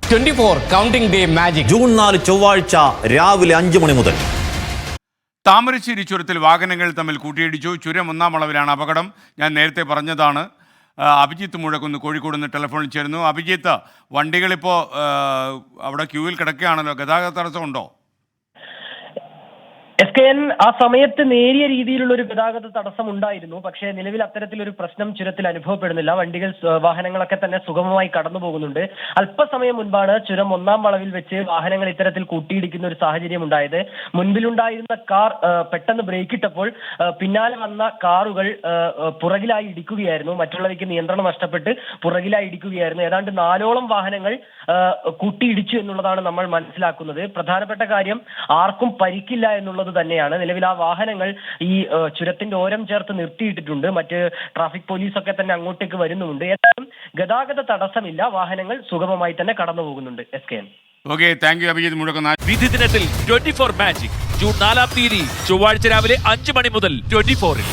24 counting day magic June 4 ചൊവ്വാഴ്ച രാവിലെ 5 മണി മുതൽ. താമരശ്ശേരി ചുരത്തിൽ വാഹനങ്ങൾ തമ്മിൽ കൂട്ടിയിടിച്ചു. ചുരം 1-ാം വളവിലാണ് അപകടം. ഞാൻ നേരത്തെ പറഞ്ഞതാണ്. അഭിജിത്ത് മുഴക്കുന്ന് കോഴിക്കോട് നിന്ന് ടെലിഫോണിൽ ചേരുന്നു. അഭിജിത്ത്, വണ്ടികളിപ്പോൾ അവിടെ ക്യൂവിൽ കിടക്കുകയാണല്ലോ, ഗതാഗത തടസ്സമുണ്ടോ? SKN ആ സമയത്ത് നേരിയ രീതിയിലുള്ള ഒരു ഗതാഗത തടസ്സം ഉണ്ടായിരുന്നു. പക്ഷേ നിലവിൽ അത്തരത്തിലൊരു പ്രശ്നം ചുരത്തിൽ അനുഭവപ്പെടുന്നില്ല. വാഹനങ്ങളൊക്കെ തന്നെ സുഗമമായി കടന്നു പോകുന്നുണ്ട്. അല്പസമയം മുൻപാണ് ചുരം 1-ാം വളവിൽ വെച്ച് വാഹനങ്ങൾ ഇത്തരത്തിൽ കൂട്ടിയിടിക്കുന്ന ഒരു സാഹചര്യം ഉണ്ടായത്. മുൻപിലുണ്ടായിരുന്ന കാർ പെട്ടെന്ന് ബ്രേക്ക് ഇട്ടപ്പോൾ പിന്നാലെ വന്ന കാറുകൾ പുറകിലായി ഇടിക്കുകയായിരുന്നു. മറ്റുള്ളവയ്ക്ക് നിയന്ത്രണം നഷ്ടപ്പെട്ട് പുറകിലായി ഇടിക്കുകയായിരുന്നു. ഏതാണ്ട് 4ഓളം വാഹനങ്ങൾ കൂട്ടിയിടിച്ചു എന്നുള്ളതാണ് നമ്മൾ മനസ്സിലാക്കുന്നത്. പ്രധാനപ്പെട്ട കാര്യം ആർക്കും പരിക്കില്ല എന്നുള്ളത് തന്നെയാണ്. നിലവിൽ ആ വാഹനങ്ങൾ ഈ ചുരത്തിന്റെ ഓരം ചേർത്ത് നിർത്തിയിട്ടിട്ടുണ്ട്. മറ്റ് ട്രാഫിക് പോലീസൊക്കെ തന്നെ അങ്ങോട്ടേക്ക് വരുന്നുമുണ്ട്. ഏതായാലും ഗതാഗത തടസ്സമില്ല. വാഹനങ്ങൾ സുഗമമായി തന്നെ കടന്നു പോകുന്നുണ്ട്. SKN. Okay, thank you Abhijith മുഴക്കുന്ന. വിധി ദിനത്തിൽ 24 മാജിക് ജൂൺ 4-ാം തീയതി ചൊവ്വാഴ്ച രാവിലെ 5 മണി മുതൽ 24-ൽ.